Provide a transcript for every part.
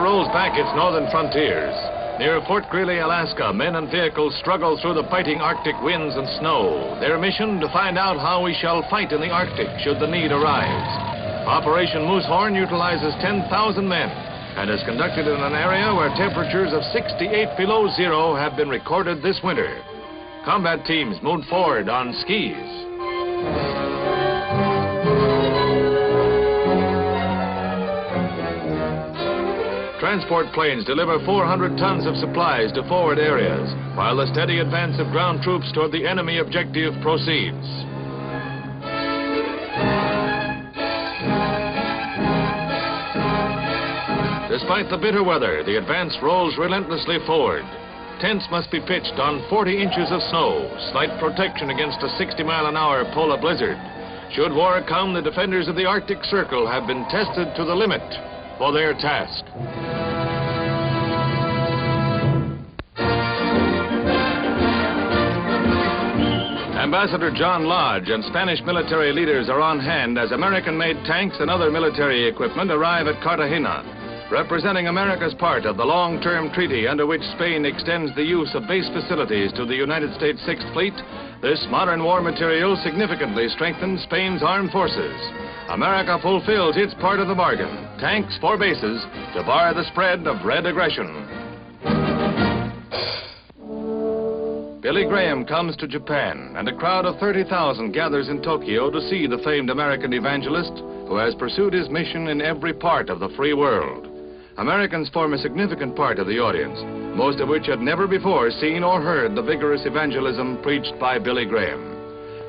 rolls back its northern frontiers. Near Fort Greely, Alaska, men and vehicles struggle through the biting Arctic winds and snow. Their mission, to find out how we shall fight in the Arctic should the need arise. Operation Moosehorn utilizes 10,000 men and is conducted in an area where temperatures of 68 below zero have been recorded this winter. Combat teams moved forward on skis. Transport planes deliver 400 tons of supplies to forward areas, while the steady advance of ground troops toward the enemy objective proceeds. Despite the bitter weather, the advance rolls relentlessly forward. Tents must be pitched on 40 inches of snow, slight protection against a 60-mile-an-hour polar blizzard. Should war come, the defenders of the Arctic Circle have been tested to the limit for their task. Ambassador John Lodge and Spanish military leaders are on hand as American-made tanks and other military equipment arrive at Cartagena, representing America's part of the long-term treaty under which Spain extends the use of base facilities to the United States Sixth Fleet. This modern war material significantly strengthens Spain's armed forces. America fulfills its part of the bargain, tanks for bases, to bar the spread of red aggression. Billy Graham comes to Japan, and a crowd of 30,000 gathers in Tokyo to see the famed American evangelist who has pursued his mission in every part of the free world. Americans form a significant part of the audience, most of which had never before seen or heard the vigorous evangelism preached by Billy Graham.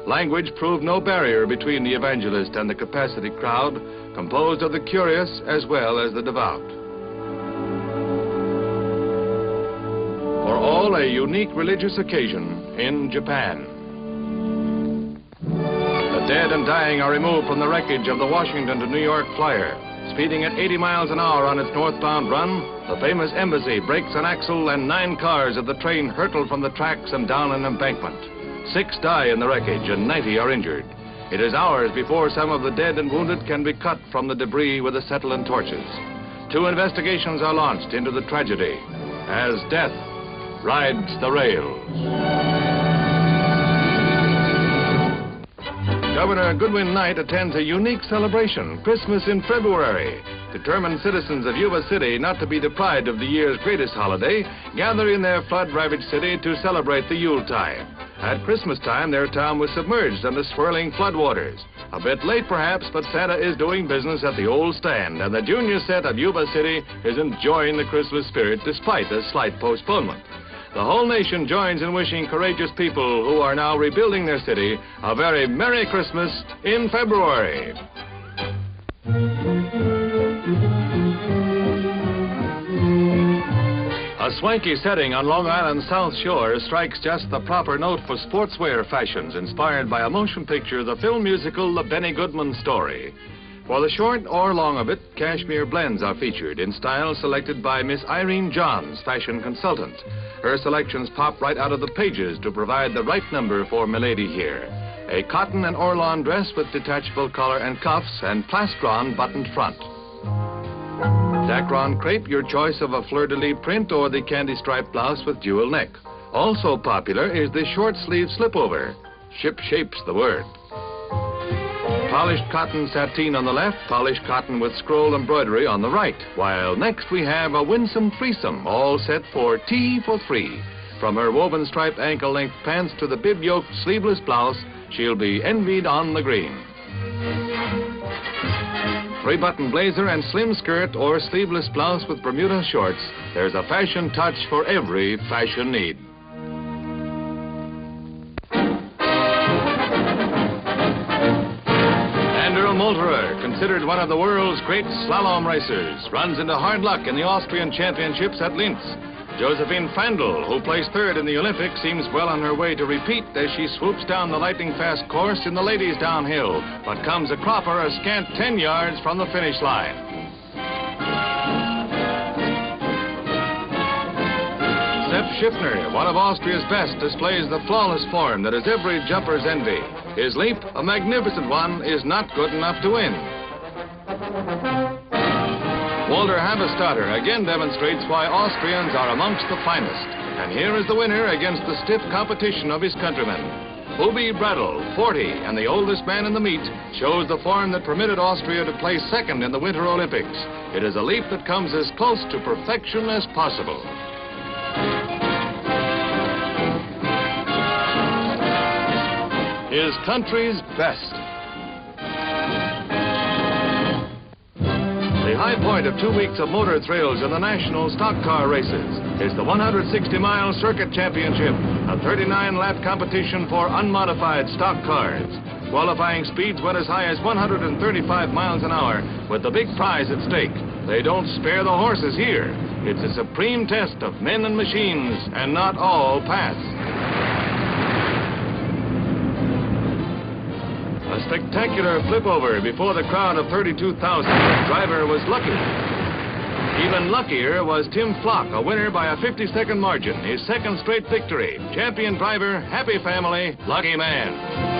Language proved no barrier between the evangelist and the capacity crowd, composed of the curious as well as the devout. For all, a unique religious occasion in Japan. The dead and dying are removed from the wreckage of the Washington to New York flyer. Speeding at 80 miles an hour on its northbound run, the famous embassy breaks an axle and 9 cars of the train hurtle from the tracks and down an embankment. 6 die in the wreckage and 90 are injured. It is hours before some of the dead and wounded can be cut from the debris with acetylene torches. 2 investigations are launched into the tragedy as death rides the rails. Governor Goodwin Knight attends a unique celebration, Christmas in February. Determined citizens of Yuba City, not to be deprived of the year's greatest holiday, gather in their flood-ravaged city to celebrate the Yuletide. At Christmas time, their town was submerged under swirling floodwaters. A bit late, perhaps, but Santa is doing business at the old stand, and the junior set of Yuba City is enjoying the Christmas spirit despite a slight postponement. The whole nation joins in wishing courageous people who are now rebuilding their city a very Merry Christmas in February. A swanky setting on Long Island's South Shore strikes just the proper note for sportswear fashions inspired by a motion picture, the film musical The Benny Goodman Story. For the short or long of it, cashmere blends are featured in styles selected by Miss Irene Johns, fashion consultant. Her selections pop right out of the pages to provide the right number for milady here. A cotton and orlawn dress with detachable collar and cuffs and plastron buttoned front. Dacron crepe, your choice of a fleur-de-lis print or the candy striped blouse with jewel neck. Also popular is the short sleeve slipover. Ship shape's the word. Polished cotton sateen on the left, polished cotton with scroll embroidery on the right. While next we have a winsome threesome, all set for T for 3. From her woven striped ankle-length pants to the bib-yoked sleeveless blouse, she'll be envied on the green. 3-button blazer and slim skirt or sleeveless blouse with Bermuda shorts. There's a fashion touch for every fashion need. Molterer, considered one of the world's great slalom racers, runs into hard luck in the Austrian championships at Linz. Josephine Fandl, who placed 3rd in the Olympics, seems well on her way to repeat as she swoops down the lightning-fast course in the ladies' downhill, but comes a cropper a scant 10 yards from the finish line. Sepp Schiffner, one of Austria's best, displays the flawless form that is every jumper's envy. His leap, a magnificent one, is not good enough to win. Walter Haberstadter again demonstrates why Austrians are amongst the finest. And here is the winner against the stiff competition of his countrymen. Ubi Bradel, 40, and the oldest man in the meet, shows the form that permitted Austria to place second in the Winter Olympics. It is a leap that comes as close to perfection as possible. His country's best. The high point of 2 weeks of motor thrills in the national stock car races is the 160-mile Circuit Championship, a 39-lap competition for unmodified stock cars. Qualifying speeds went as high as 135 miles an hour, with the big prize at stake. They don't spare the horses here. It's a supreme test of men and machines, and not all pass. A spectacular flip-over before the crowd of 32,000. The driver was lucky. Even luckier was Tim Flock, a winner by a 50-second margin. His second straight victory. Champion driver, happy family, lucky man.